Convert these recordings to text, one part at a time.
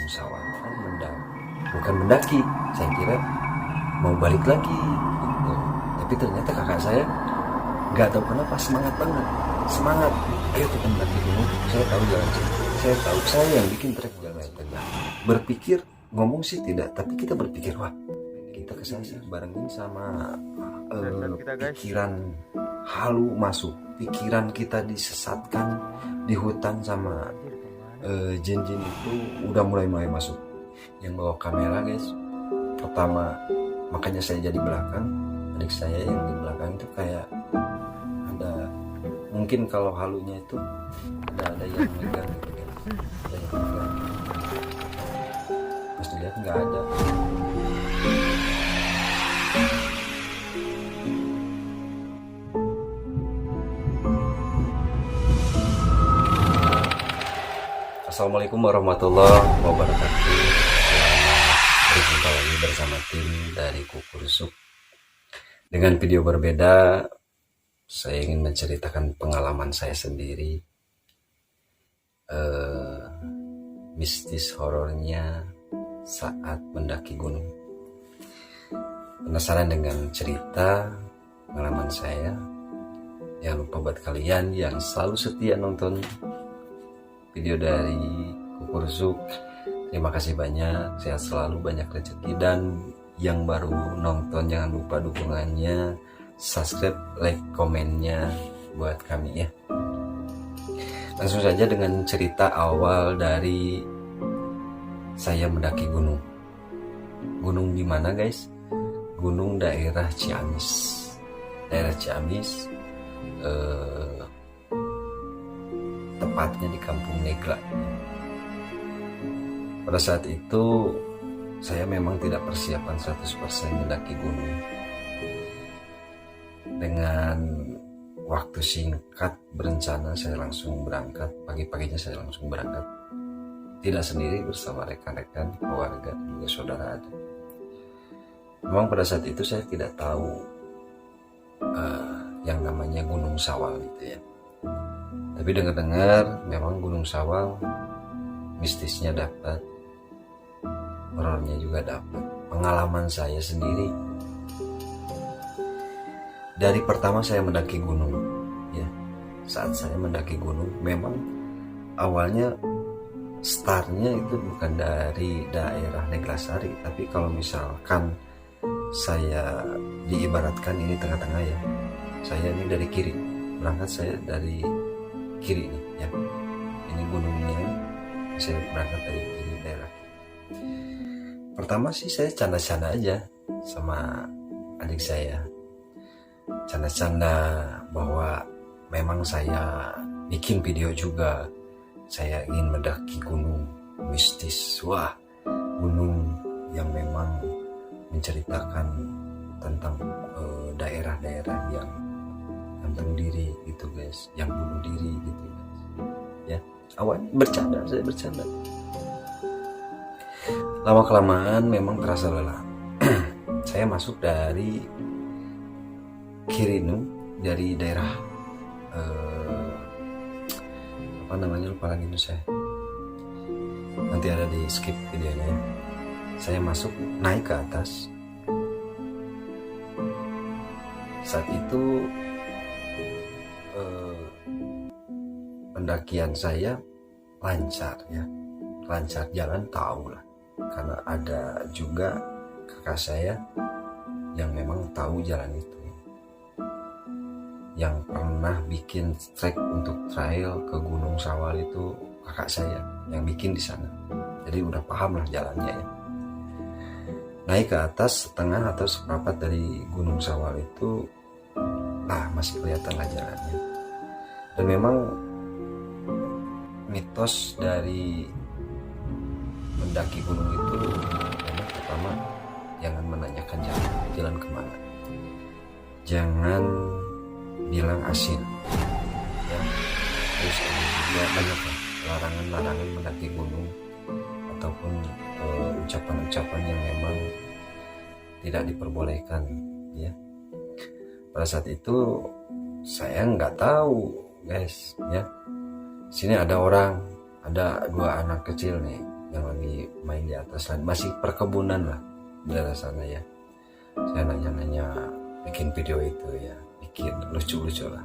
Gunung Sawal kan bukan mendaki, saya kira mau balik lagi gitu. Tapi ternyata kakak saya nggak tahu kenapa semangat banget, semangat, ayo kita mendaki gunung, saya tahu jalan sini, saya tahu, saya yang bikin trek jalan tengah. Berpikir, ngomong sih tidak, tapi kita berpikir, wah kita kesana barengin sama pikiran halu masuk, pikiran kita disesatkan di hutan sama jin-jin itu udah mulai masuk. Yang bawa kamera guys, pertama makanya saya jadi belakang, adik saya yang di belakang itu kayak ada, mungkin kalau halunya itu ada yang megang gitu kan, ada yang megang. Pas dilihat nggak ada. Assalamualaikum warahmatullahi wabarakatuh. Selamat berjumpa lagi bersama tim dari Kukursuk. Dengan video berbeda, saya ingin menceritakan pengalaman saya sendiri, mistis horornya saat mendaki gunung. Penasaran dengan cerita pengalaman saya? Jangan lupa buat kalian yang selalu setia nonton video dari Kukursuk, terima kasih banyak, sehat selalu, banyak rezeki. Dan yang baru nonton jangan lupa dukungannya, subscribe, like, komennya buat kami ya. Langsung saja dengan cerita awal dari saya mendaki gunung. Gunung di mana guys? Gunung daerah Ciamis. Daerah Ciamis, tepatnya di Kampung Negla. Pada saat itu saya memang tidak persiapan 100% mendaki gunung. Dengan waktu singkat berencana saya langsung berangkat, pagi-paginya saya langsung berangkat. Tidak sendiri, bersama rekan-rekan, keluarga, juga saudara ada. Memang pada saat itu saya tidak tahu yang namanya Gunung Sawal gitu ya. Tapi dengar-dengar memang Gunung Sawal mistisnya dapat, horornya juga dapat. Pengalaman saya sendiri dari pertama saya mendaki gunung ya. Saat saya mendaki gunung memang awalnya startnya itu bukan dari daerah Neglasari, tapi kalau misalkan saya diibaratkan ini tengah-tengah ya. Saya ini dari kiri, berangkat saya dari kiri nih ya, ini gunungnya, saya berangkat dari kiri daerah. Pertama sih saya canda-canda aja sama adik saya, canda-canda bahwa memang saya bikin video juga, saya ingin mendaki gunung mistis. Wah, gunung yang memang menceritakan tentang daerah-daerah yang gantung diri gitu guys, yang bunuh diri gitu guys ya. Awalnya bercanda, saya bercanda, lama kelamaan memang terasa lelah. Saya masuk dari Kirinu, dari daerah apa namanya, lupa lagi itu saya, nanti ada di skip videonya ya. Saya masuk, naik ke atas. Saat itu pendakian saya lancar ya, lancar, jalan tahu lah, karena ada juga kakak saya yang memang tahu jalan itu, yang pernah bikin trek untuk trail ke Gunung Sawal itu kakak saya yang bikin di sana, jadi udah paham lah jalannya ya. Naik ke atas setengah atau seperempat dari Gunung Sawal itu, nah masih kelihatan lah jalannya. Dan memang mitos dari mendaki gunung itu memang pertama jangan menanyakan jalan kemana, jangan bilang asin ya. Terus ada juga banyak ya larangan-larangan mendaki gunung, ataupun ucapan-ucapan yang memang tidak diperbolehkan ya. Pada saat itu saya nggak tahu guys ya, sini ada orang, ada 2 anak kecil nih yang lagi main di atas land, masih perkebunan lah di daerah sana ya. Saya nanya-nanya bikin video itu ya, bikin lucu-lucu lah.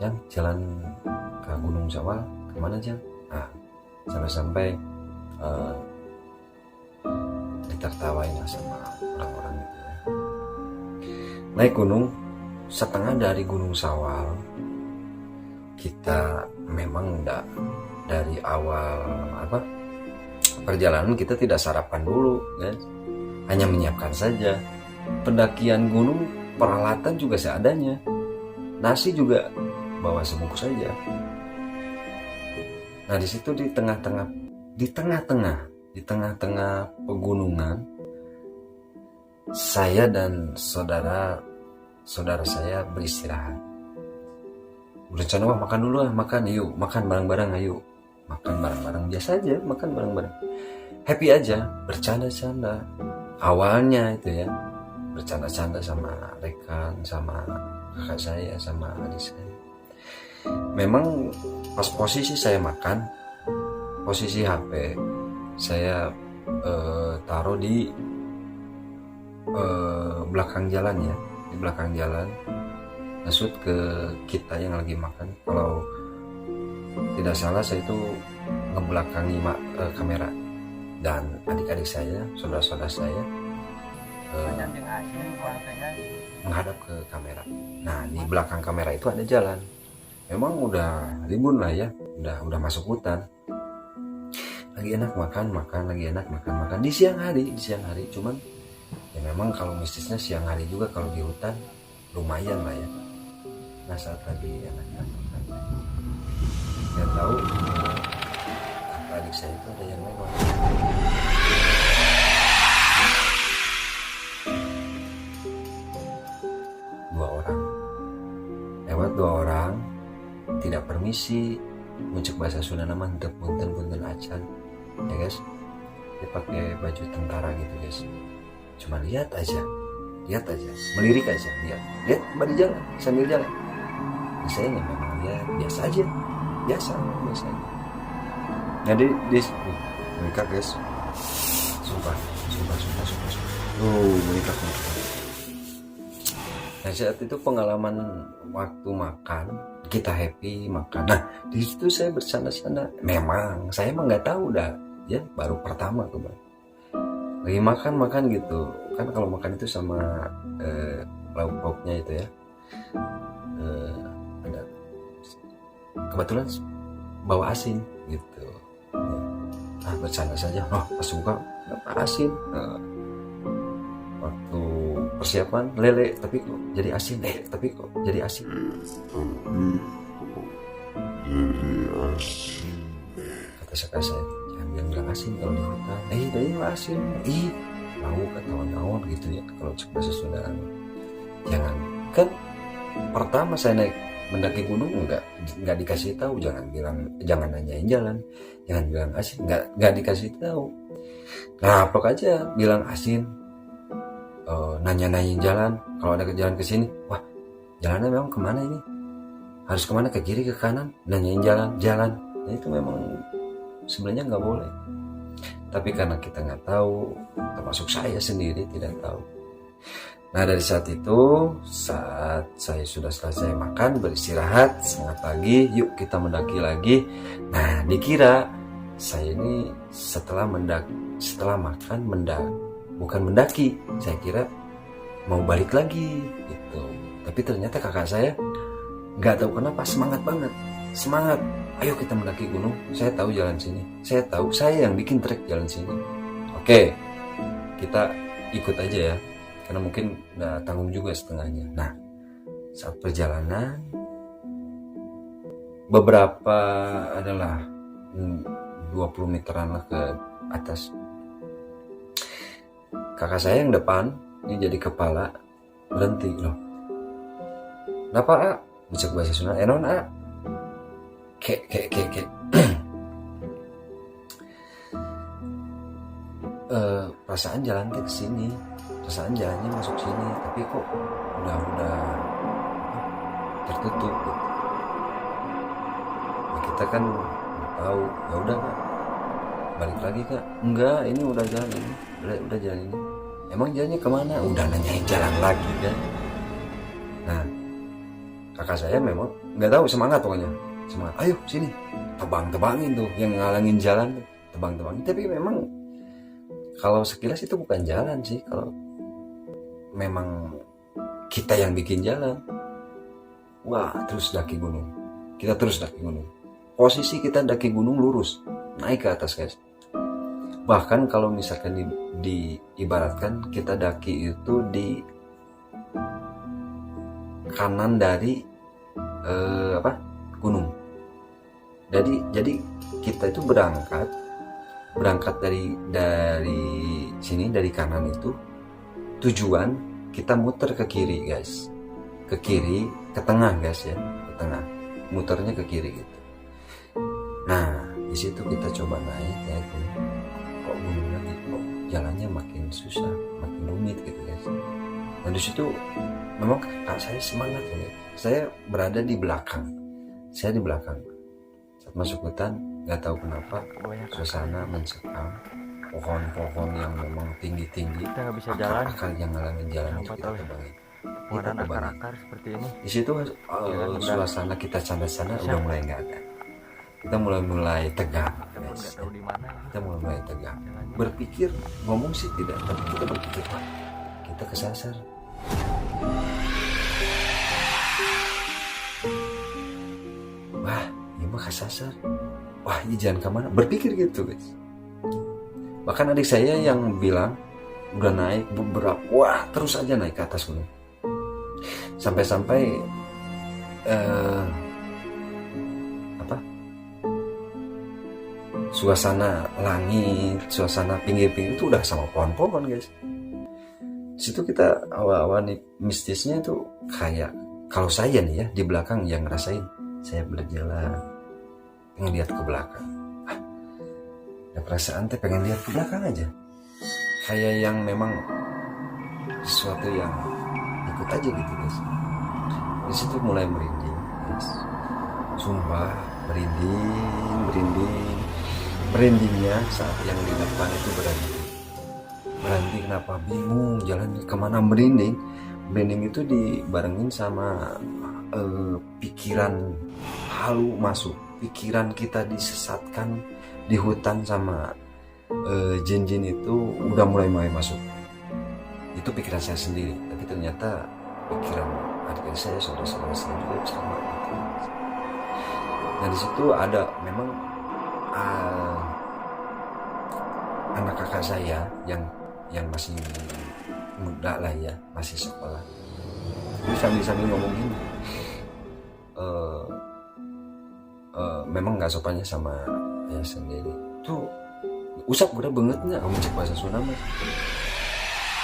Jang, jalan ke Gunung Sawal kemana Jang? Nah, sampai-sampai ditertawain lah sama orang-orang itu ya. Naik gunung, setengah dari Gunung Sawal kita memang enggak, dari awal perjalanan kita tidak sarapan dulu guys, hanya menyiapkan saja. Pendakian gunung peralatan juga seadanya, nasi juga bawa sebungkus saja. Nah di situ di tengah-tengah pegunungan, saya dan saudara saya beristirahat. Berencana makan dulu lah, yuk makan bareng-bareng, ayo makan bareng-bareng, biasa aja makan bareng-bareng, happy aja, bercanda-canda awalnya itu ya, bercanda-canda sama rekan, sama kakak saya, sama adik saya. Memang pas posisi saya makan, posisi HP saya taruh di belakang jalan ya, di belakang jalan, ngesut ke kita yang lagi makan. Kalau tidak salah saya itu ngebelakangi kamera, dan adik-adik saya, saudara-saudara saya menghadap ke kamera. Nah di belakang kamera itu ada jalan, memang udah rimbun lah ya, udah masuk hutan. Lagi enak makan, lagi enak makan di siang hari. Cuman ya memang kalau mistisnya siang hari juga kalau di hutan lumayan lah ya. Nah saat lagi enak makan, nggak tahu kakak adik saya itu ada yang lewat. Dua orang tidak permisi, muncul bahasa Sunda nama henteu punten acan ya guys. Dia pakai baju tentara gitu guys, cuma lihat aja, melirik aja, lihat di jalan sambil jalan. Nah, saya memang lihat biasa aja. Jadi mereka guys, sumpah mereka. Nah saat itu pengalaman waktu makan, kita happy makan. Nah di situ saya bercanda-canda. Memang saya emang nggak tahu dah ya, baru pertama kemarin lagi makan gitu kan. Kalau makan itu sama lauk-lauknya itu ya, ada kebetulan bawa asin gitu ya. Bercanda saja, pas buka asin. Waktu persiapan lele tapi kok jadi asin, kata saya, jangan bilang asin kalau di hutan. Dari asin, lauk atau naon gitu ya kalau cek bahasa Sunda. Jangan, kan pertama saya naik mendaki gunung nggak dikasih tahu, jangan nanyain jalan, jangan bilang asin, nggak dikasih tahu. Nah plok aja bilang asin, nanya-nanyain jalan. Kalau ada jalan ke sini, wah jalannya memang kemana ini, harus kemana, ke kiri ke kanan, nanyain jalan. Nah itu memang sebenarnya nggak boleh, tapi karena kita nggak tahu, termasuk saya sendiri tidak tahu. Nah dari saat saya sudah selesai makan, beristirahat, semangat pagi, yuk kita mendaki lagi. Nah dikira saya ini setelah makan bukan mendaki, saya kira mau balik lagi gitu. Tapi ternyata kakak saya nggak tahu kenapa semangat banget, ayo kita mendaki gunung, saya tahu jalan sini, saya yang bikin trek jalan sini. Oke, kita ikut aja ya, karena mungkin nggak tanggung juga setengahnya. Nah saat perjalanan beberapa adalah 20 meteran lah ke atas, kakak saya yang depan ini jadi kepala, berhenti loh. Kenapa A? Bisa bahasa Sunda, enon A? Kek. Perasaan jalan ke sini, perasaan jalannya masuk sini, tapi kok udah tertutup gitu. Nah, kita kan tahu, ya udah Pak, balik lagi kak, enggak ini udah jalan ini, udah jalan ini. Emang jalannya kemana? Udah nanyain jalan lagi kan. Nah kakak saya memang nggak tahu, semangat pokoknya, semangat, ayo sini, tebangin tuh yang ngalangin jalan tuh, tebangin. Tapi memang kalau sekilas itu bukan jalan sih, kalau memang kita yang bikin jalan. Wah, terus daki gunung, kita terus daki gunung, posisi kita daki gunung lurus naik ke atas guys. Bahkan kalau misalkan diibaratkan kita daki itu di kanan dari gunung. Jadi kita itu berangkat dari sini, dari kanan itu tujuan kita muter ke kiri guys, ke kiri, ke tengah guys ya, ke tengah, muternya ke kiri gitu. Nah di situ kita coba naik ya, kok gunung lagi, kok jalannya makin susah, makin rumit gitu guys. Nah di situ memang kakak saya semangat ya. Saya berada di belakang, saya di belakang. Saat masuk hutan, nggak tahu kenapa suasana mencekam, pohon-pohon yang memang tinggi-tinggi, kita nggak bisa jalan, akar yang ngalangin jalan itu kita tebangin. warna akar-akar seperti ini. Di situ suasana kita canda-canda udah mulai nggak ada. Kita mulai tegang, guys. Tahu di mana. Kita mulai tegang. Berpikir ngomong sih tidak, tapi kita berpikir kita kesasar. Wah, ini mah kesasar. Wah, ini jangan kemana. Berpikir gitu guys. Bahkan adik saya yang bilang udah naik beberapa, wah terus aja naik ke atas gunung. Sampai-sampai suasana langit, suasana pinggir-pinggir itu udah sama pohon-pohon guys. Situ kita awal-awal nih mistisnya itu kayak, kalau saya nih ya di belakang yang ngerasain, saya berjalan pengen lihat ke belakang, ada perasaan teh pengen lihat ke belakang aja, kayak yang memang sesuatu yang ikut aja gitu guys. Di situ mulai merinding guys, sumpah merindingnya saat yang di depan itu berhenti. Kenapa? Bingung jalan kemana, merinding itu dibarengin sama pikiran halu masuk, pikiran kita disesatkan di hutan sama jin-jin itu udah mulai masuk. Itu pikiran saya sendiri, tapi ternyata pikiran adik saya, saudara-saudara saya juga sama gitu. Nah di situ ada memang anak kakak saya yang masih muda lah ya, masih sekolah. Jadi sambil ngomong gini, memang nggak sopannya sama ayah sendiri. Tuh usap udah bangetnya, kamu cek bahasa Sunda mas.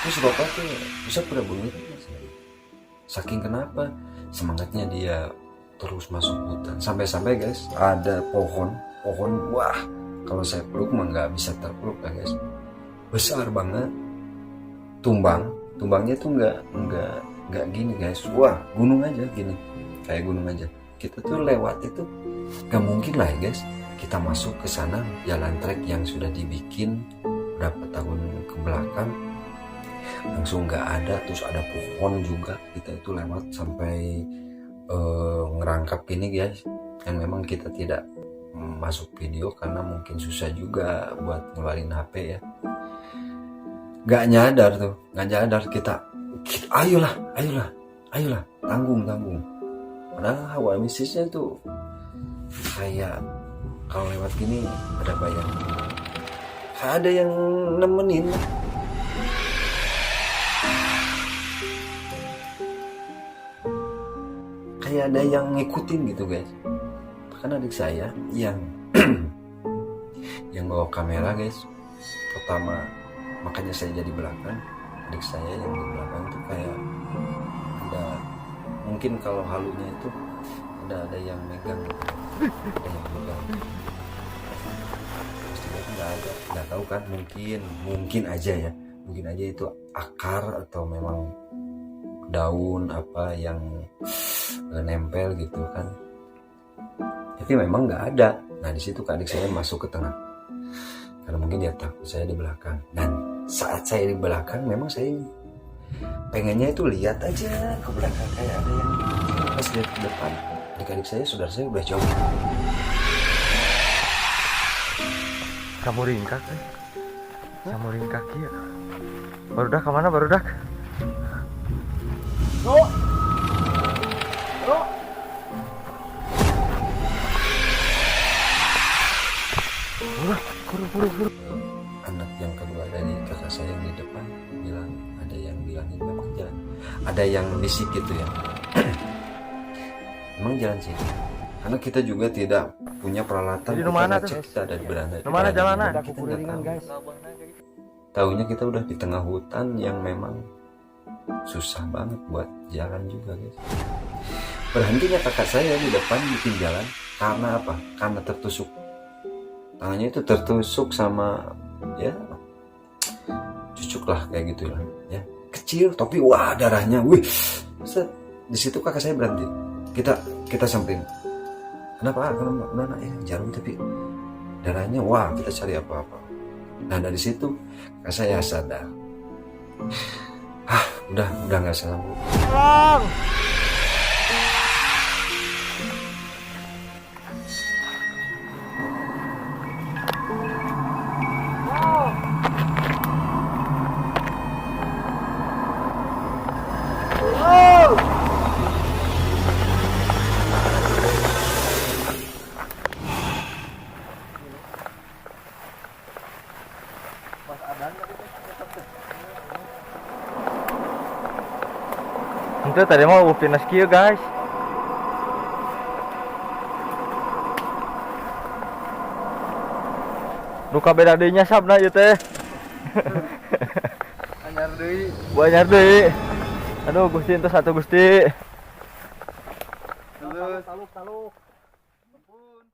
Terus bapak tuh usap udah bangetnya. Saking kenapa semangatnya dia terus masuk hutan, sampai guys ada pohon, wah kalau saya peluk mah nggak bisa terpeluk lah guys, besar banget, tumbangnya tuh nggak gini guys, wah gunung aja gini, kayak gunung aja. Kita tuh lewat itu nggak mungkin lah ya guys, kita masuk ke sana jalan trek yang sudah dibikin berapa tahun ke belakang langsung nggak ada, terus ada pohon juga, kita itu lewat sampai ngerangkap ini guys, yang memang kita tidak masuk video karena mungkin susah juga buat ngeluarin HP ya. Nggak nyadar kita ayolah tanggung. Padahal hawa mistisnya tuh kayak kalau lewat gini ada bayangan, kayak ada yang nemenin, kayak ada yang ngikutin gitu guys. Bahkan adik saya yang bawa kamera guys, pertama makanya saya jadi belakang, adik saya yang di belakang tuh kayak ada, mungkin kalau halunya itu ada yang megang gitu. Ada yang megang, nggak tahu kan, mungkin aja itu akar atau memang daun apa yang nempel gitu kan, tapi memang nggak ada. Nah di situ adik saya masuk ke tengah karena mungkin dia takut saya di belakang. Dan saat saya di belakang memang saya pengennya itu lihat aja ke belakang kayak ada yang pas lihat ke depan adik-adik saya, saudara saya udah jauh. Kamu ringkak kamu ringkak ya. Barudak kemana barudak? Buru. Anak yang kedua dari kakak saya yang di depan bilang, ada yang bilangin memang jalan, ada yang bisik gitu ya. Memang jalan sih, karena kita juga tidak punya peralatan. Jadi kita mana ngecek, tuh? kita ada di beranda. Mana jalanan? Kita nggak tahu. Tahunya kita udah di tengah hutan yang memang susah banget buat jalan juga guys. Berhentinya kakak saya di depan bikin jalan karena apa? Karena tertusuk, tangannya itu tertusuk sama ya cucuk lah kayak gitulah ya, kecil tapi wah darahnya, wih. Set. Di situ kakak saya berhenti, kita samperin, kenapa jarum tapi darahnya, wah kita cari apa-apa. Nah dari situ kakak saya sadar, udah nggak sanggup. Itu tadi mau fitness kieu guys. Duka beda deunya sabna ieu teh. Anyar deui. Banyak deui. Aduh Gusti ente satu Gusti. Taluk. Ampun.